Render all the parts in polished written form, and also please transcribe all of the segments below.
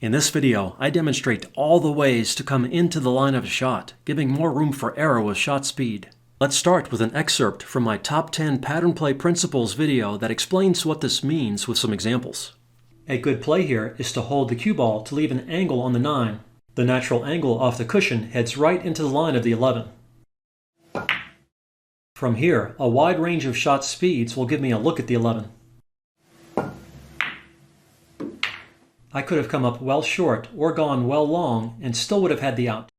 In this video, I demonstrate all the ways to come into the line of a shot, giving more room for error with shot speed. Let's start with an excerpt from my Top 10 Pattern Play Principles video that explains what this means with some examples. A good play here is to hold the cue ball to leave an angle on the 9. The natural angle off the cushion heads right into the line of the 11. From here, a wide range of shot speeds will give me a look at the 11. I could have come up well short or gone well long and still would have had the out.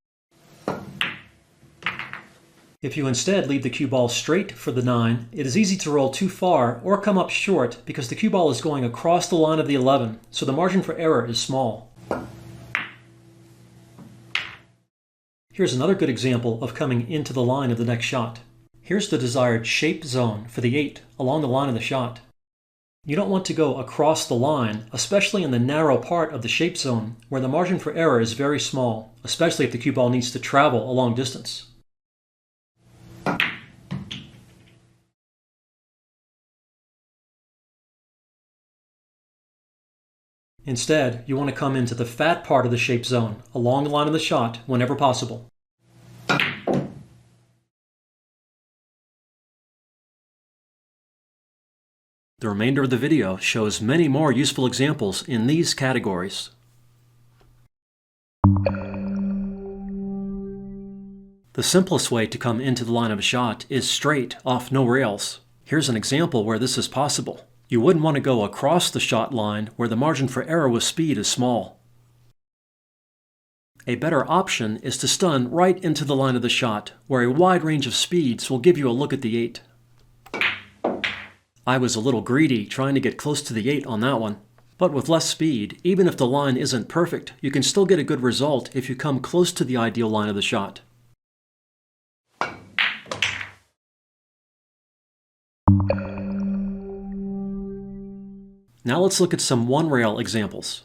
If you instead leave the cue ball straight for the 9, it is easy to roll too far or come up short because the cue ball is going across the line of the 11, so the margin for error is small. Here's another good example of coming into the line of the next shot. Here's the desired shape zone for the 8 along the line of the shot. You don't want to go across the line, especially in the narrow part of the shape zone where the margin for error is very small, especially if the cue ball needs to travel a long distance. Instead, you want to come into the fat part of the shape zone along the line of the shot whenever possible. The remainder of the video shows many more useful examples in these categories. The simplest way to come into the line of a shot is straight, off no rails. Here's an example where this is possible. You wouldn't want to go across the shot line where the margin for error with speed is small. A better option is to stun right into the line of the shot, where a wide range of speeds will give you a look at the 8. I was a little greedy trying to get close to the 8 on that one. But with less speed, even if the line isn't perfect, you can still get a good result if you come close to the ideal line of the shot. Now let's look at some one-rail examples.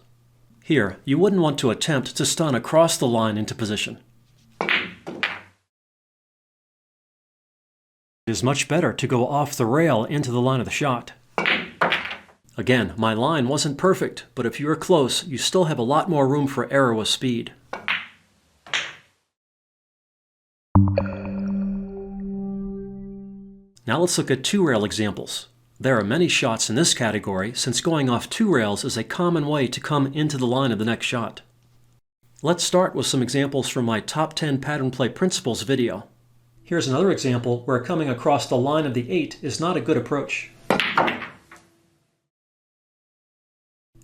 Here, you wouldn't want to attempt to stun across the line into position. It is much better to go off the rail into the line of the shot. Again, my line wasn't perfect, but if you are close, you still have a lot more room for error with speed. Now let's look at two-rail examples. There are many shots in this category since going off two rails is a common way to come into the line of the next shot. Let's start with some examples from my Top 10 Pattern Play Principles video. Here's another example where coming across the line of the 8 is not a good approach.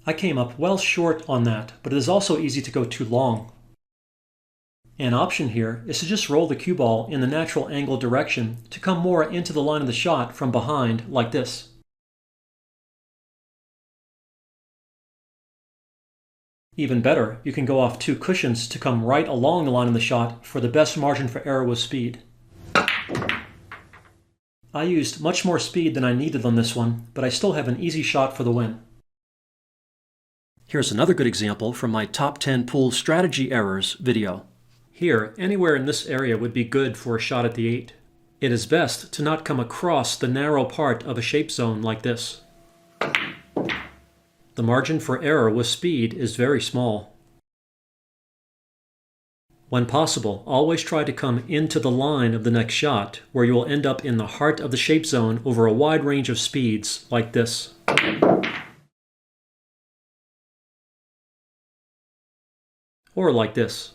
I came up well short on that, but it is also easy to go too long. An option here is to just roll the cue ball in the natural angle direction to come more into the line of the shot from behind, like this. Even better, you can go off two cushions to come right along the line of the shot for the best margin for error with speed. I used much more speed than I needed on this one, but I still have an easy shot for the win. Here's another good example from my Top 10 Pool Strategy Errors video. Here, anywhere in this area would be good for a shot at the 8. It is best to not come across the narrow part of a shape zone like this. The margin for error with speed is very small. When possible, always try to come into the line of the next shot, where you will end up in the heart of the shape zone over a wide range of speeds, like this. Or like this.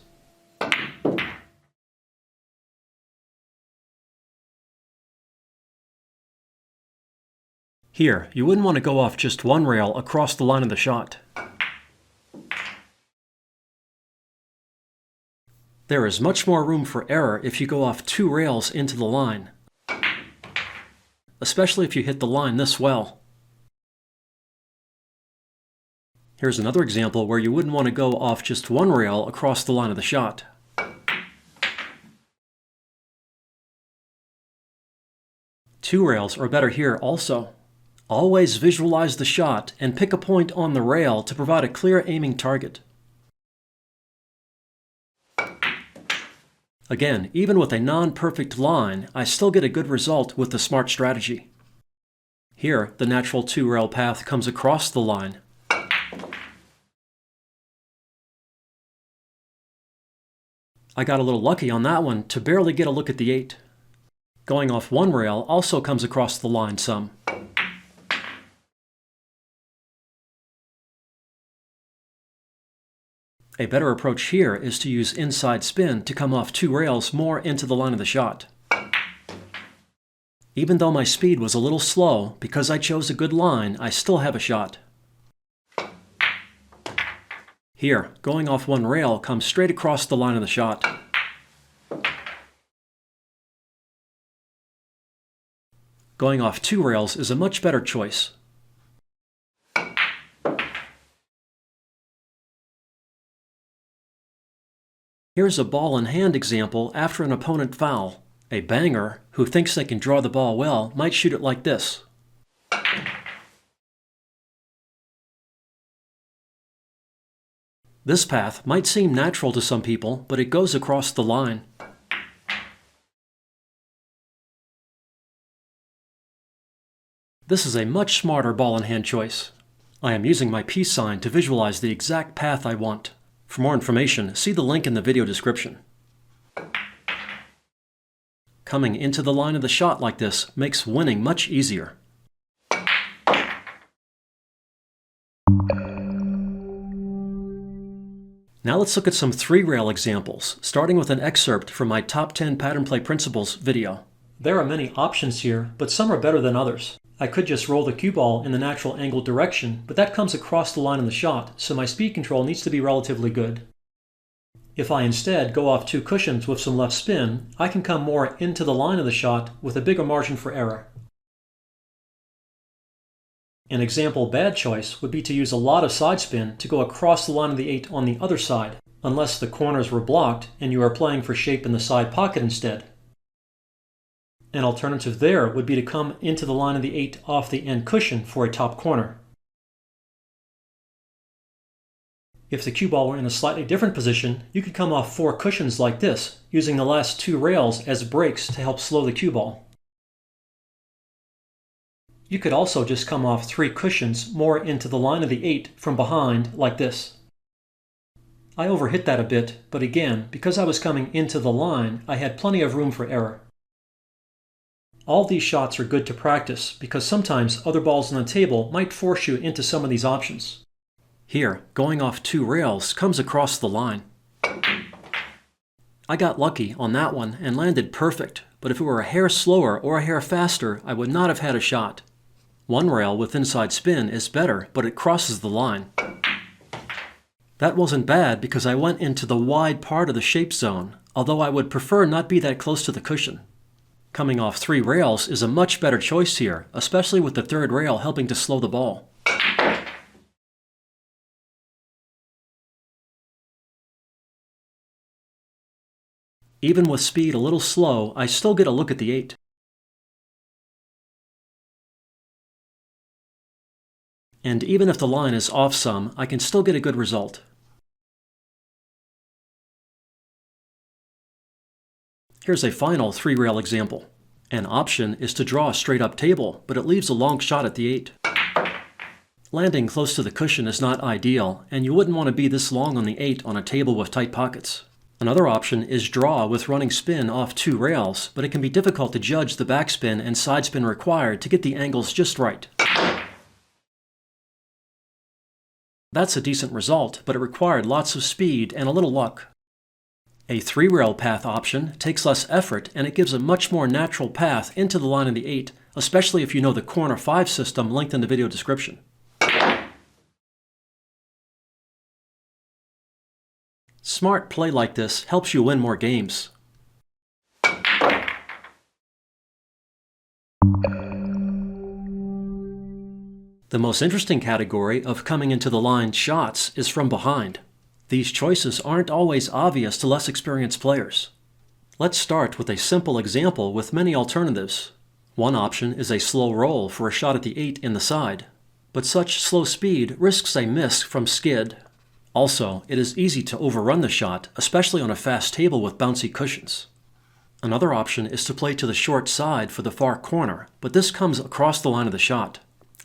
Here, you wouldn't want to go off just one rail across the line of the shot. There is much more room for error if you go off two rails into the line, especially if you hit the line this well. Here's another example where you wouldn't want to go off just one rail across the line of the shot. Two rails are better here also. Always visualize the shot and pick a point on the rail to provide a clear aiming target. Again, even with a non-perfect line, I still get a good result with the smart strategy. Here, the natural two-rail path comes across the line. I got a little lucky on that one to barely get a look at the 8. Going off one rail also comes across the line some. A better approach here is to use inside spin to come off 2 rails more into the line of the shot. Even though my speed was a little slow, because I chose a good line, I still have a shot. Here, going off one rail comes straight across the line of the shot. Going off 2 rails is a much better choice. Here's a ball in hand example after an opponent foul. A banger, who thinks they can draw the ball well, might shoot it like this. This path might seem natural to some people, but it goes across the line. This is a much smarter ball in hand choice. I am using my peace sign to visualize the exact path I want. For more information, see the link in the video description. Coming into the line of the shot like this makes winning much easier. Now let's look at some 3-rail examples, starting with an excerpt from my Top 10 Pattern Play Principles video. There are many options here, but some are better than others. I could just roll the cue ball in the natural angled direction, but that comes across the line in the shot, so my speed control needs to be relatively good. If I instead go off 2 cushions with some left spin, I can come more into the line of the shot with a bigger margin for error. An example bad choice would be to use a lot of side spin to go across the line of the 8 on the other side, unless the corners were blocked and you are playing for shape in the side pocket instead. An alternative there would be to come into the line of the 8 off the end cushion for a top corner. If the cue ball were in a slightly different position, you could come off 4 cushions like this, using the last 2 rails as brakes to help slow the cue ball. You could also just come off 3 cushions more into the line of the 8 from behind like this. I overhit that a bit, but again, because I was coming into the line, I had plenty of room for error. All these shots are good to practice because sometimes other balls on the table might force you into some of these options. Here, going off 2 rails comes across the line. I got lucky on that one and landed perfect, but if it were a hair slower or a hair faster, I would not have had a shot. 1 rail with inside spin is better, but it crosses the line. That wasn't bad because I went into the wide part of the shape zone, although I would prefer not be that close to the cushion. Coming off 3 rails is a much better choice here, especially with the 3rd rail helping to slow the ball. Even with speed a little slow, I still get a look at the 8. And even if the line is off some, I can still get a good result. Here's a final 3-rail example. An option is to draw a straight-up table, but it leaves a long shot at the 8. Landing close to the cushion is not ideal, and you wouldn't want to be this long on the 8 on a table with tight pockets. Another option is draw with running spin off 2 rails, but it can be difficult to judge the backspin and side spin required to get the angles just right. That's a decent result, but it required lots of speed and a little luck. A 3-rail path option takes less effort and it gives a much more natural path into the line of the 8, especially if you know the corner 5 system linked in the video description. Smart play like this helps you win more games. The most interesting category of coming into the line shots is from behind. These choices aren't always obvious to less experienced players. Let's start with a simple example with many alternatives. One option is a slow roll for a shot at the 8 in the side, but such slow speed risks a miss from skid. Also, it is easy to overrun the shot, especially on a fast table with bouncy cushions. Another option is to play to the short side for the far corner, but this comes across the line of the shot.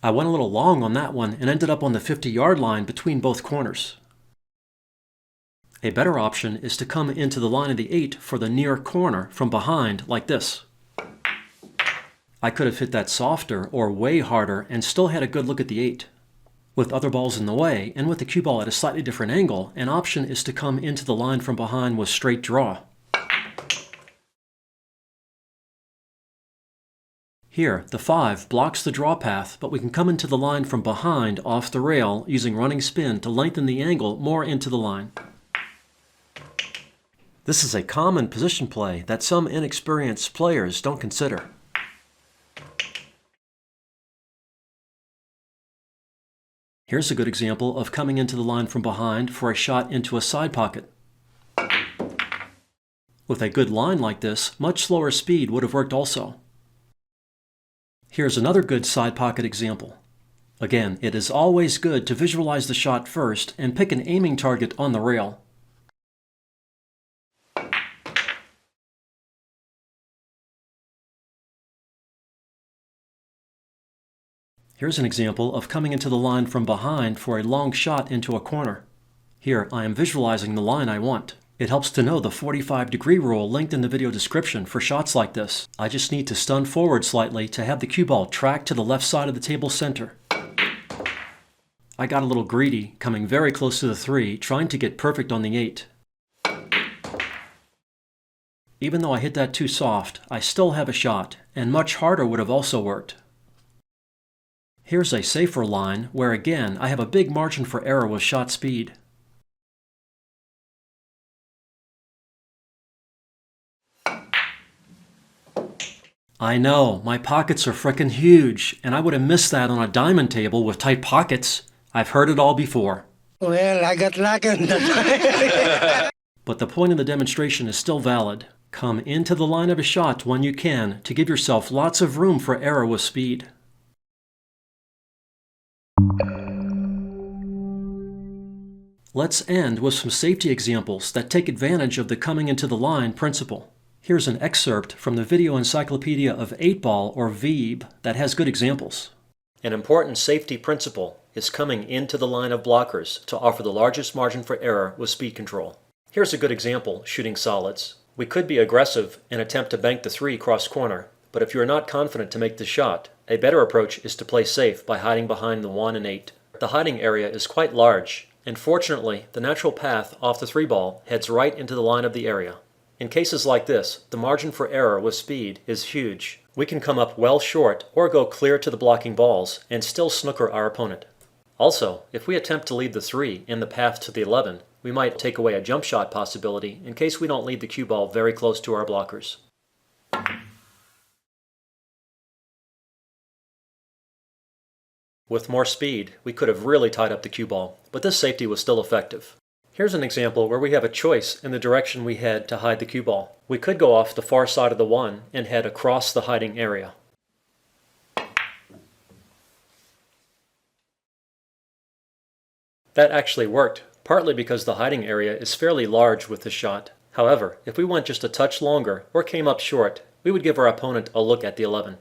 I went a little long on that one and ended up on the 50-yard line between both corners. A better option is to come into the line of the 8 for the near corner from behind like this. I could have hit that softer or way harder and still had a good look at the 8. With other balls in the way, and with the cue ball at a slightly different angle, an option is to come into the line from behind with straight draw. Here, the 5 blocks the draw path, but we can come into the line from behind off the rail using running spin to lengthen the angle more into the line. This is a common position play that some inexperienced players don't consider. Here's a good example of coming into the line from behind for a shot into a side pocket. With a good line like this, much slower speed would have worked also. Here's another good side pocket example. Again, it is always good to visualize the shot first and pick an aiming target on the rail. Here's an example of coming into the line from behind for a long shot into a corner. Here, I am visualizing the line I want. It helps to know the 45-degree rule linked in the video description for shots like this. I just need to stun forward slightly to have the cue ball track to the left side of the table center. I got a little greedy, coming very close to the 3, trying to get perfect on the 8. Even though I hit that too soft, I still have a shot, and much harder would have also worked. Here's a safer line where again I have a big margin for error with shot speed. I know, my pockets are frickin' huge, and I would have missed that on a diamond table with tight pockets. I've heard it all before. Well, I got lucky. But the point of the demonstration is still valid. Come into the line of a shot when you can to give yourself lots of room for error with speed. Let's end with some safety examples that take advantage of the coming into the line principle. Here's an excerpt from the Video Encyclopedia of 8-Ball or VEEB that has good examples. An important safety principle is coming into the line of blockers to offer the largest margin for error with speed control. Here's a good example shooting solids. We could be aggressive and attempt to bank the 3 cross corner, but if you are not confident to make the shot, a better approach is to play safe by hiding behind the 1 and 8. The hiding area is quite large, and fortunately, the natural path off the 3 ball heads right into the line of the area. In cases like this, the margin for error with speed is huge. We can come up well short or go clear to the blocking balls and still snooker our opponent. Also, if we attempt to lead the 3 in the path to the 11, we might take away a jump shot possibility in case we don't lead the cue ball very close to our blockers. With more speed, we could have really tied up the cue ball, but this safety was still effective. Here's an example where we have a choice in the direction we head to hide the cue ball. We could go off the far side of the 1 and head across the hiding area. That actually worked, partly because the hiding area is fairly large with this shot. However, if we went just a touch longer or came up short, we would give our opponent a look at the 11.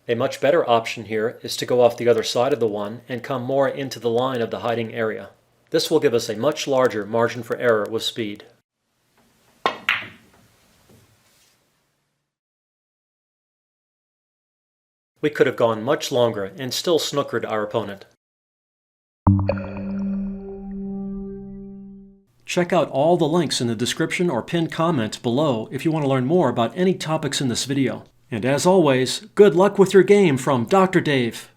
A much better option here is to go off the other side of the 1 and come more into the line of the hiding area. This will give us a much larger margin for error with speed. We could have gone much longer and still snookered our opponent. Check out all the links in the description or pinned comment below if you want to learn more about any topics in this video. And as always, good luck with your game from Dr. Dave.